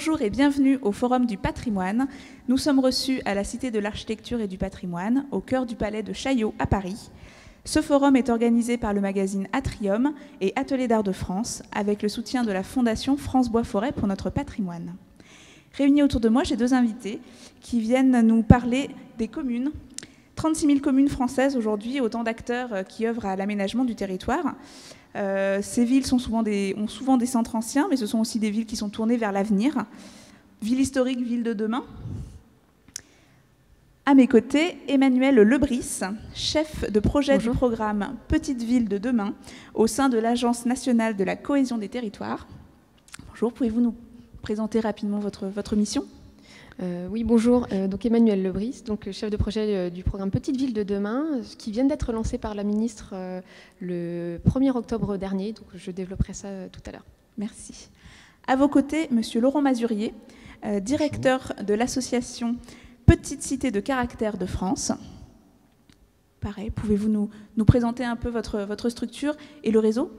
Bonjour et bienvenue au Forum du patrimoine. Nous sommes reçus à la Cité de l'Architecture et du Patrimoine, au cœur du palais de Chaillot à Paris. Ce forum est organisé par le magazine Atrium et Atelier d'Art de France, avec le soutien de la Fondation France Bois Forêt pour notre patrimoine. Réunis autour de moi, j'ai deux invités qui viennent nous parler des communes. 36 000 communes françaises aujourd'hui, autant d'acteurs qui œuvrent à l'aménagement du territoire. Ces villes ont souvent des centres anciens, mais ce sont aussi des villes qui sont tournées vers l'avenir. Ville historique, ville de demain. À mes côtés, Emmanuel Lebris, chef de projet du programme Petite Ville de demain au sein de l'Agence nationale de la cohésion des territoires. Bonjour, pouvez-vous nous présenter rapidement votre mission ? Oui, bonjour. Donc Emmanuel Lebris, donc chef de projet du programme Petite Ville de demain, qui vient d'être lancé par la ministre le 1er octobre dernier. Donc je développerai ça tout à l'heure. Merci. À vos côtés, Monsieur Laurent Mazurier, directeur de l'association Petite Cité de Caractère de France. Pareil, pouvez-vous nous présenter un peu votre structure et le réseau ?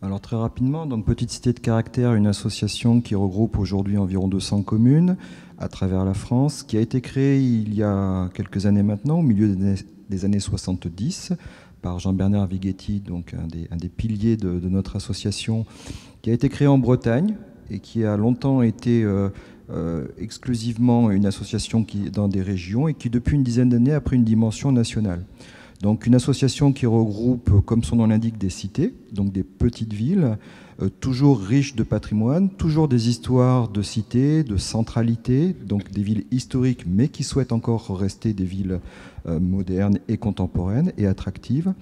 Alors très rapidement, donc Petite Cité de Caractère, une association qui regroupe aujourd'hui environ 200 communes à travers la France, qui a été créée il y a quelques années maintenant, au milieu des années 70, par Jean-Bernard Vighetti, donc un des piliers de notre association, qui a été créée en Bretagne et qui a longtemps été exclusivement une association qui est dans des régions et qui depuis une dizaine d'années a pris une dimension nationale. Donc une association qui regroupe, comme son nom l'indique, des cités, donc des petites villes, toujours riches de patrimoine, toujours des histoires de cités, de centralité, donc des villes historiques, mais qui souhaitent encore rester des villes modernes et contemporaines et attractives,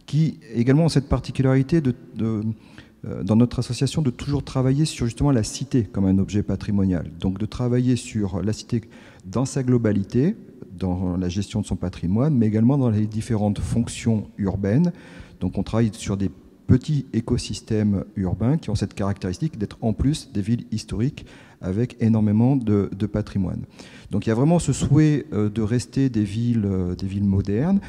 qui également ont cette particularité dans notre association de toujours travailler sur justement la cité comme un objet patrimonial, donc de travailler sur la cité dans sa globalité, dans la gestion de son patrimoine, mais également dans les différentes fonctions urbaines. Donc on travaille sur des petits écosystèmes urbains qui ont cette caractéristique d'être en plus des villes historiques avec énormément de patrimoine. Donc il y a vraiment ce souhait de rester des villes modernes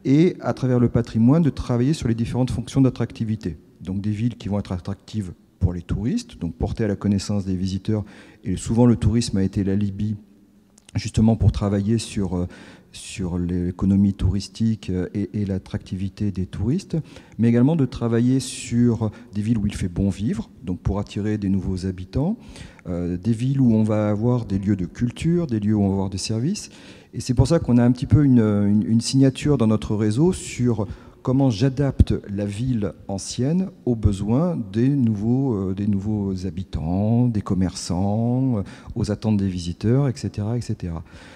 et à travers le patrimoine de travailler sur les différentes fonctions d'attractivité. Donc des villes qui vont être attractives pour les touristes, donc portées à la connaissance des visiteurs, et souvent le tourisme a été l'alibi justement pour travailler sur l'économie touristique et l'attractivité des touristes, mais également de travailler sur des villes où il fait bon vivre, donc pour attirer des nouveaux habitants, des villes où on va avoir des lieux de culture, des lieux où on va avoir des services. Et c'est pour ça qu'on a un petit peu une signature dans notre réseau sur comment j'adapte la ville ancienne aux besoins des nouveaux habitants, des commerçants, aux attentes des visiteurs, etc., etc.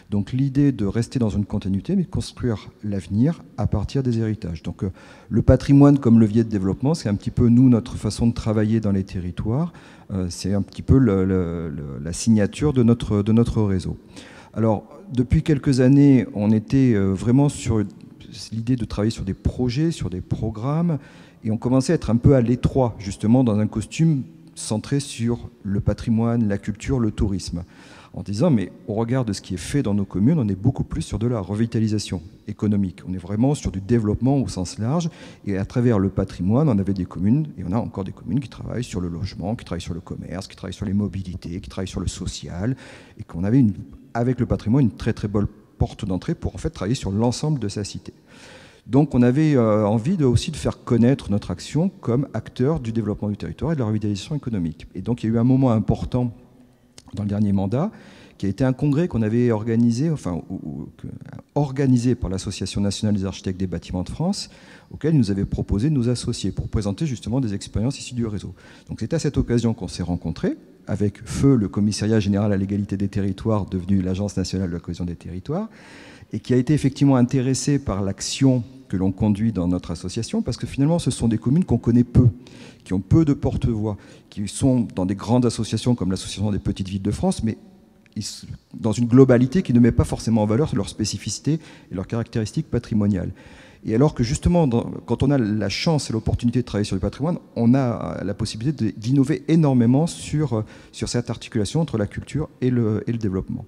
Donc l'idée de rester dans une continuité, mais de construire l'avenir à partir des héritages. Donc le patrimoine comme levier de développement, c'est un petit peu notre façon de travailler dans les territoires. C'est un petit peu la signature de notre réseau. Alors depuis quelques années, on était vraiment sur l'idée de travailler sur des projets, sur des programmes, et on commençait à être un peu à l'étroit, justement, dans un costume centré sur le patrimoine, la culture, le tourisme. En disant, mais au regard de ce qui est fait dans nos communes, on est beaucoup plus sur de la revitalisation économique. On est vraiment sur du développement au sens large, et à travers le patrimoine, on avait des communes, et on a encore des communes qui travaillent sur le logement, qui travaillent sur le commerce, qui travaillent sur les mobilités, qui travaillent sur le social, et qu'on avait, avec le patrimoine, une très très bonne porte d'entrée pour en fait travailler sur l'ensemble de sa cité. Donc on avait envie aussi de faire connaître notre action comme acteur du développement du territoire et de la revitalisation économique. Et donc il y a eu un moment important dans le dernier mandat qui a été un congrès qu'on avait organisé, organisé par l'Association nationale des architectes des bâtiments de France, auquel ils nous avaient proposé de nous associer pour présenter justement des expériences issues du réseau. Donc c'est à cette occasion qu'on s'est rencontrés, avec FEU, le Commissariat général à l'égalité des territoires, devenu l'Agence nationale de la cohésion des territoires, et qui a été effectivement intéressé par l'action que l'on conduit dans notre association, parce que finalement, ce sont des communes qu'on connaît peu, qui ont peu de porte-voix, qui sont dans des grandes associations comme l'Association des petites villes de France, mais dans une globalité qui ne met pas forcément en valeur leurs spécificités et leurs caractéristiques patrimoniales. Et alors que justement, quand on a la chance et l'opportunité de travailler sur le patrimoine, on a la possibilité d'innover énormément sur cette articulation entre la culture et le développement.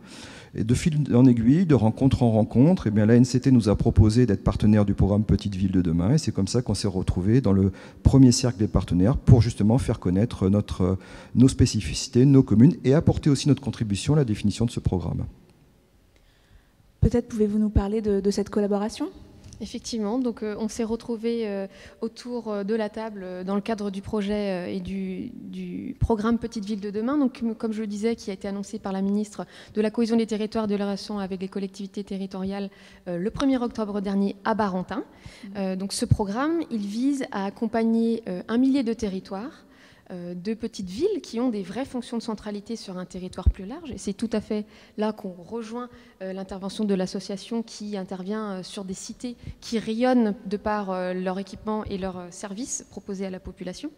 Et de fil en aiguille, de rencontre en rencontre, eh bien, l'ANCT nous a proposé d'être partenaire du programme Petite Ville de demain. Et c'est comme ça qu'on s'est retrouvé dans le premier cercle des partenaires pour justement faire connaître nos spécificités, nos communes et apporter aussi notre contribution à la définition de ce programme. Peut-être pouvez-vous nous parler de cette collaboration ? Effectivement, donc on s'est retrouvés autour de la table dans le cadre du projet et du programme Petite Ville de demain, donc comme je le disais, qui a été annoncé par la ministre de la Cohésion des Territoires et de la relation avec les collectivités territoriales le 1er octobre dernier à Barentin. Donc ce programme, il vise à accompagner 1 millier de territoires, de petites villes qui ont des vraies fonctions de centralité sur un territoire plus large. Et c'est tout à fait là qu'on rejoint l'intervention de l'association qui intervient sur des cités qui rayonnent de par leur équipement et leurs services proposés à la population.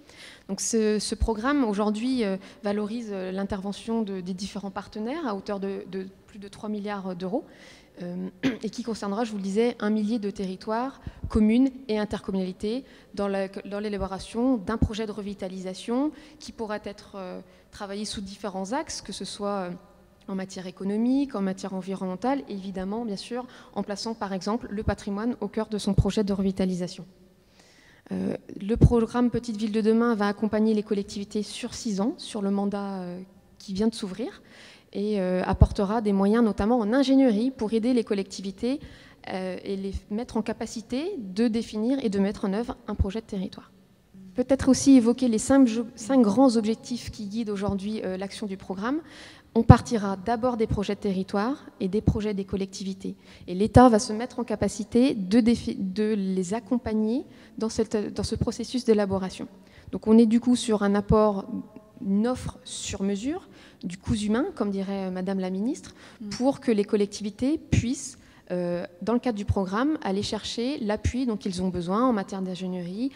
Donc ce programme, aujourd'hui, valorise l'intervention des différents partenaires à hauteur de plus de 3 milliards d'euros. Et qui concernera, je vous le disais, 1 millier de territoires, communes et intercommunalités dans l'élaboration d'un projet de revitalisation qui pourra être travaillé sous différents axes, que ce soit en matière économique, en matière environnementale, et évidemment, bien sûr, en plaçant par exemple le patrimoine au cœur de son projet de revitalisation. Le programme Petite Ville de demain va accompagner les collectivités sur 6 ans, sur le mandat qui vient de s'ouvrir, et apportera des moyens notamment en ingénierie pour aider les collectivités et les mettre en capacité de définir et de mettre en œuvre un projet de territoire. Peut-être aussi évoquer les 5 grands objectifs qui guident aujourd'hui l'action du programme. On partira d'abord des projets de territoire et des projets des collectivités. Et l'État va se mettre en capacité de les accompagner dans ce processus d'élaboration. Donc on est du coup sur un apport, une offre sur mesure, du coût humain, comme dirait Madame la Ministre, pour que les collectivités puissent, dans le cadre du programme, aller chercher l'appui dont ils ont besoin en matière d'ingénierie,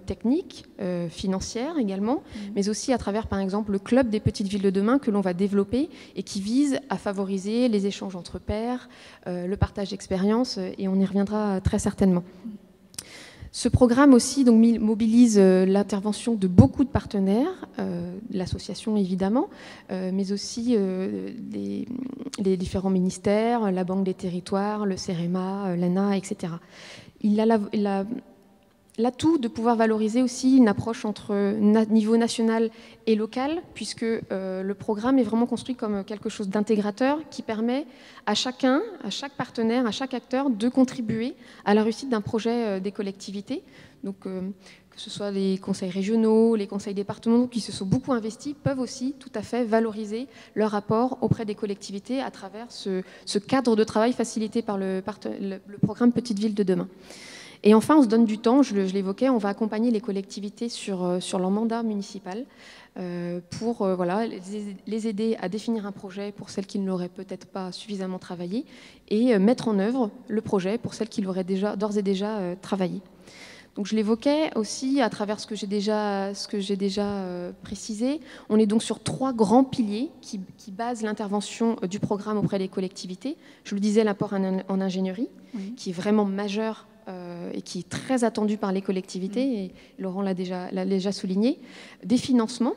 technique, financière également, mais aussi à travers, par exemple, le club des petites villes de demain que l'on va développer et qui vise à favoriser les échanges entre pairs, le partage d'expériences, et on y reviendra très certainement. Ce programme aussi donc, mobilise l'intervention de beaucoup de partenaires, l'association évidemment, mais aussi les différents ministères, la Banque des Territoires, le CEREMA, l'ANA, etc. Il a l'atout de pouvoir valoriser aussi une approche entre niveau national et local, puisque le programme est vraiment construit comme quelque chose d'intégrateur qui permet à chacun, à chaque partenaire, à chaque acteur de contribuer à la réussite d'un projet des collectivités. Donc, que ce soit les conseils régionaux, les conseils départementaux qui se sont beaucoup investis, peuvent aussi tout à fait valoriser leur apport auprès des collectivités à travers ce cadre de travail facilité par le programme Petite Ville de demain. Et enfin, on se donne du temps, je l'évoquais, on va accompagner les collectivités sur leur mandat municipal pour voilà, les aider à définir un projet pour celles qui ne l'auraient peut-être pas suffisamment travaillé et mettre en œuvre le projet pour celles qui l'auraient d'ores et déjà travaillé. Donc je l'évoquais aussi à travers ce que j'ai déjà précisé. On est donc sur 3 grands piliers qui basent l'intervention du programme auprès des collectivités. Je le disais, l'apport en ingénierie, qui est vraiment majeur et qui est très attendu par les collectivités, et Laurent l'a déjà souligné, des financements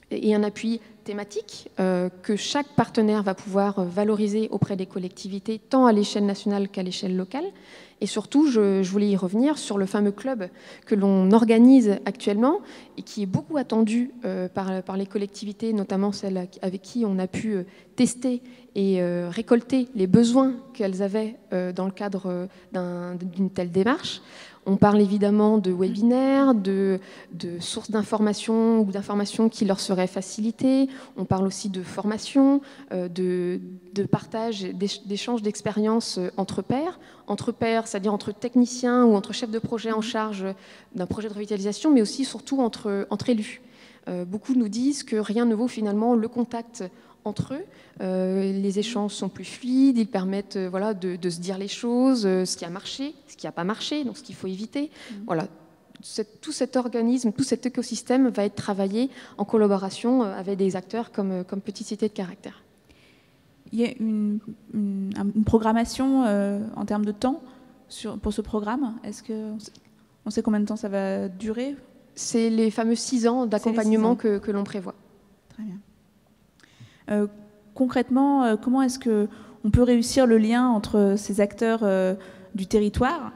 et un appui thématique que chaque partenaire va pouvoir valoriser auprès des collectivités, tant à l'échelle nationale qu'à l'échelle locale. Et surtout, je voulais y revenir sur le fameux club que l'on organise actuellement et qui est beaucoup attendu par les collectivités, notamment celles avec qui on a pu tester et récolter les besoins qu'elles avaient dans le cadre d'une telle démarche. On parle évidemment de webinaires, de sources d'informations ou d'informations qui leur seraient facilitées. On parle aussi de formation, de partage, d'échange d'expériences entre pairs, c'est-à-dire entre techniciens ou entre chefs de projet en charge d'un projet de revitalisation, mais aussi surtout entre élus. Beaucoup nous disent que rien ne vaut finalement le contact entre eux. Les échanges sont plus fluides, ils permettent voilà, de se dire les choses, ce qui a marché, ce qui n'a pas marché, donc ce qu'il faut éviter. Voilà. Tout cet organisme, tout cet écosystème va être travaillé en collaboration avec des acteurs comme Petite Cité de Caractère. Il y a une programmation en termes de temps pour ce programme. Est-ce qu'on sait combien de temps ça va durer? C'est les fameux 6 ans d'accompagnement que l'on prévoit. Très bien. concrètement, comment est-ce qu'on peut réussir le lien entre ces acteurs du territoire,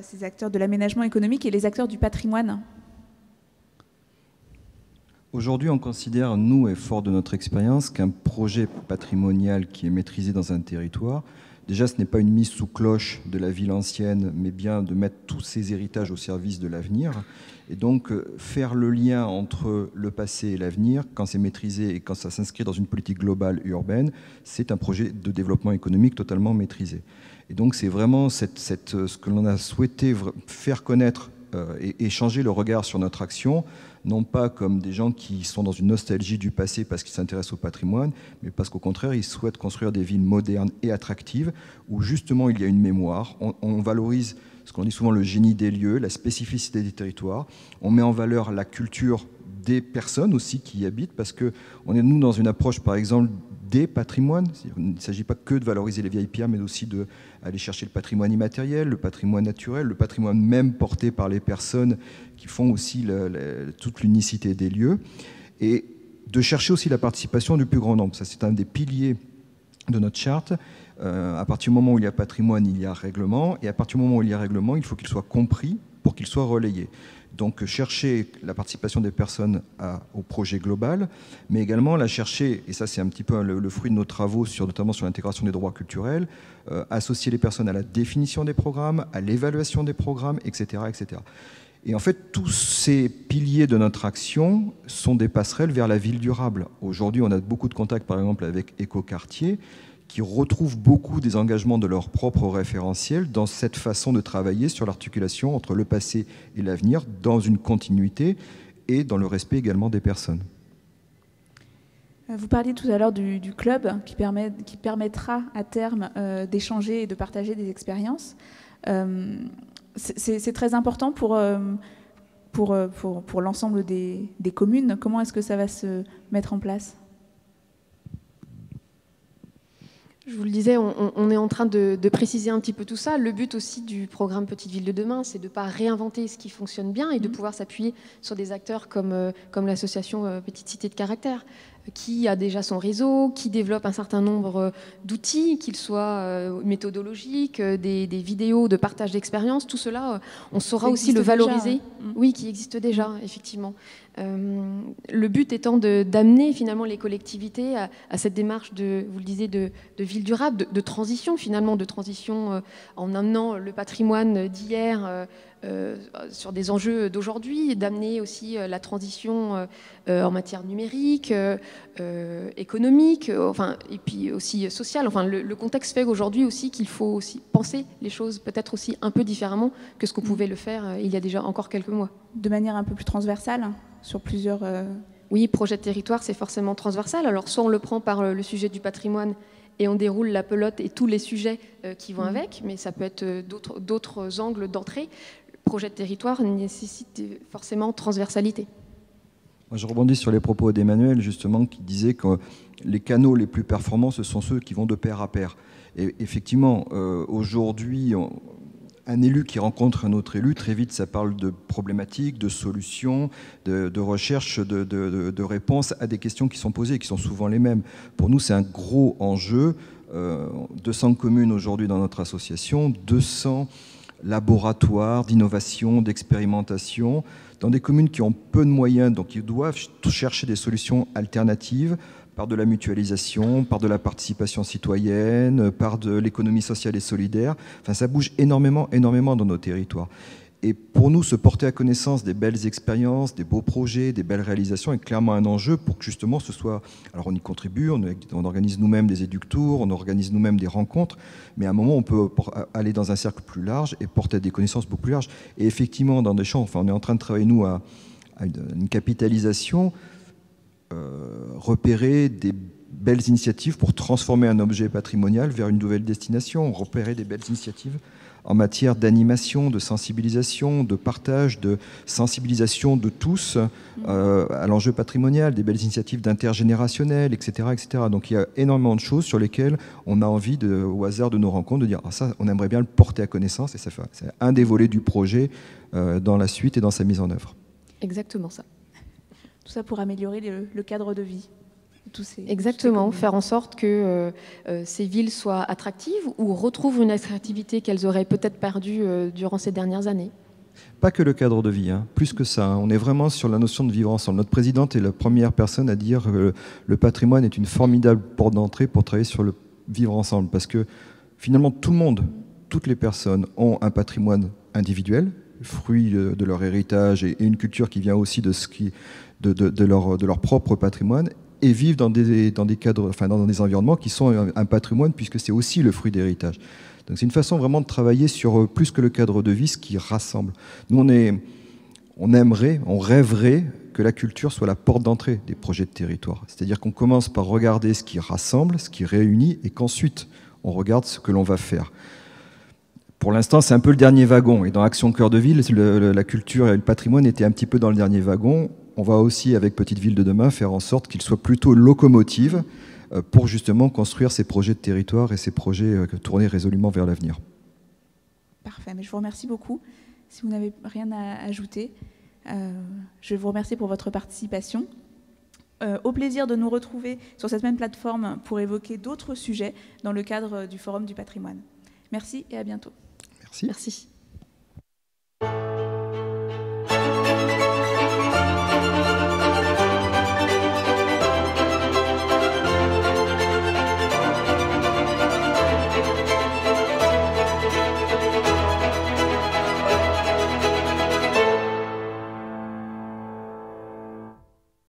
ces acteurs de l'aménagement économique et les acteurs du patrimoine ? Aujourd'hui, on considère, nous, et fort de notre expérience, qu'un projet patrimonial qui est maîtrisé dans un territoire, déjà, ce n'est pas une mise sous cloche de la ville ancienne, mais bien de mettre tous ces héritages au service de l'avenir. Et donc, faire le lien entre le passé et l'avenir, quand c'est maîtrisé et quand ça s'inscrit dans une politique globale urbaine, c'est un projet de développement économique totalement maîtrisé. Et donc, c'est vraiment ce que l'on a souhaité faire connaître et changer le regard sur notre action, non pas comme des gens qui sont dans une nostalgie du passé parce qu'ils s'intéressent au patrimoine, mais parce qu'au contraire, ils souhaitent construire des villes modernes et attractives où justement il y a une mémoire. On valorise ce qu'on dit souvent le génie des lieux, la spécificité des territoires. On met en valeur la culture des personnes aussi qui y habitent, parce qu'on est, nous, dans une approche, par exemple, des patrimoines. Il ne s'agit pas que de valoriser les vieilles pierres, mais aussi d'aller chercher le patrimoine immatériel, le patrimoine naturel, le patrimoine même porté par les personnes qui font aussi toute l'unicité des lieux, et de chercher aussi la participation du plus grand nombre. Ça, c'est un des piliers de notre charte. À partir du moment où il y a patrimoine, il y a règlement, et à partir du moment où il y a règlement, il faut qu'il soit compris pour qu'il soit relayé. Donc chercher la participation des personnes au projet global, mais également la chercher, et ça c'est un petit peu le fruit de nos travaux, notamment sur l'intégration des droits culturels, associer les personnes à la définition des programmes, à l'évaluation des programmes, etc., etc. Et en fait, tous ces piliers de notre action sont des passerelles vers la ville durable. Aujourd'hui, on a beaucoup de contacts, par exemple, avec Écoquartier, qui retrouvent beaucoup des engagements de leur propre référentiel dans cette façon de travailler sur l'articulation entre le passé et l'avenir, dans une continuité et dans le respect également des personnes. Vous parliez tout à l'heure du club qui permettra à terme d'échanger et de partager des expériences. C'est très important pour l'ensemble des communes. Comment est-ce que ça va se mettre en place ? Je vous le disais, on est en train de préciser un petit peu tout ça. Le but aussi du programme Petite Ville de demain, c'est de ne pas réinventer ce qui fonctionne bien et de pouvoir s'appuyer sur des acteurs comme l'association Petite Cité de Caractère, qui a déjà son réseau, qui développe un certain nombre d'outils, qu'ils soient méthodologiques, des vidéos de partage d'expériences. Tout cela, on saura aussi le valoriser. Déjà. Oui, qui existe déjà, effectivement. Le but étant d'amener finalement les collectivités à cette démarche vous le disiez, de ville durable, de transition finalement, de transition en amenant le patrimoine d'hier sur des enjeux d'aujourd'hui, d'amener aussi la transition en matière numérique, économique, et puis aussi sociale. Le contexte fait aujourd'hui aussi qu'il faut aussi penser les choses peut-être aussi un peu différemment que ce qu'on pouvait le faire il y a déjà encore quelques mois. De manière un peu plus transversale, sur plusieurs... Oui, projet de territoire, c'est forcément transversal. Alors soit on le prend par le sujet du patrimoine et on déroule la pelote et tous les sujets qui vont avec, mais ça peut être d'autres angles d'entrée. Le projet de territoire nécessite forcément transversalité. Moi, je rebondis sur les propos d'Emmanuel, justement, qui disait que les canaux les plus performants, ce sont ceux qui vont de pair à pair. Et effectivement, aujourd'hui, un élu qui rencontre un autre élu, très vite, ça parle de problématiques, de solutions, de recherche, de réponses à des questions qui sont posées et qui sont souvent les mêmes. Pour nous, c'est un gros enjeu. 200 communes aujourd'hui dans notre association, 200 laboratoires d'innovation, d'expérimentation, dans des communes qui ont peu de moyens, donc ils doivent chercher des solutions alternatives par de la mutualisation, par de la participation citoyenne, par de l'économie sociale et solidaire. Enfin, ça bouge énormément dans nos territoires. Et pour nous, se porter à connaissance des belles expériences, des beaux projets, des belles réalisations est clairement un enjeu pour que justement ce soit... Alors on y contribue, on organise nous-mêmes des éductours, on organise nous-mêmes des rencontres, mais à un moment on peut aller dans un cercle plus large et porter des connaissances beaucoup plus larges. Et effectivement, dans des champs, on est en train de travailler nous à une capitalisation, repérer des belles initiatives pour transformer un objet patrimonial vers une nouvelle destination, repérer des belles initiatives en matière d'animation, de sensibilisation, de partage, de sensibilisation de tous à l'enjeu patrimonial, des belles initiatives d'intergénérationnel, etc., etc. Donc il y a énormément de choses sur lesquelles on a envie, au hasard de nos rencontres, de dire ça, on aimerait bien le porter à connaissance, et c'est un des volets du projet dans la suite et dans sa mise en œuvre. Exactement ça. Tout ça pour améliorer le cadre de vie. tous ces... Exactement, faire en sorte que ces villes soient attractives ou retrouvent une attractivité qu'elles auraient peut-être perdue durant ces dernières années. Pas que le cadre de vie, hein. Plus que ça. On est vraiment sur la notion de vivre ensemble. Notre présidente est la première personne à dire que le patrimoine est une formidable porte d'entrée pour travailler sur le vivre ensemble. Parce que finalement, tout le monde, toutes les personnes ont un patrimoine individuel, fruit de leur héritage et une culture qui vient aussi de leur propre patrimoine, et vivent dans des cadres, enfin dans des environnements qui sont un patrimoine, puisque c'est aussi le fruit d'héritage. Donc c'est une façon vraiment de travailler sur plus que le cadre de vie, ce qui rassemble. Nous, on rêverait que la culture soit la porte d'entrée des projets de territoire. C'est-à-dire qu'on commence par regarder ce qui rassemble, ce qui réunit, et qu'ensuite on regarde ce que l'on va faire. Pour l'instant, c'est un peu le dernier wagon. Et dans Action Cœur de Ville, la culture et le patrimoine étaient un petit peu dans le dernier wagon. On va aussi, avec Petite Ville de demain, faire en sorte qu'ils soient plutôt locomotives pour justement construire ces projets de territoire et ces projets tournés résolument vers l'avenir. Parfait, mais je vous remercie beaucoup. Si vous n'avez rien à ajouter, je vous remercie pour votre participation. Au plaisir de nous retrouver sur cette même plateforme pour évoquer d'autres sujets dans le cadre du Forum du patrimoine. Merci et à bientôt. Merci. Merci.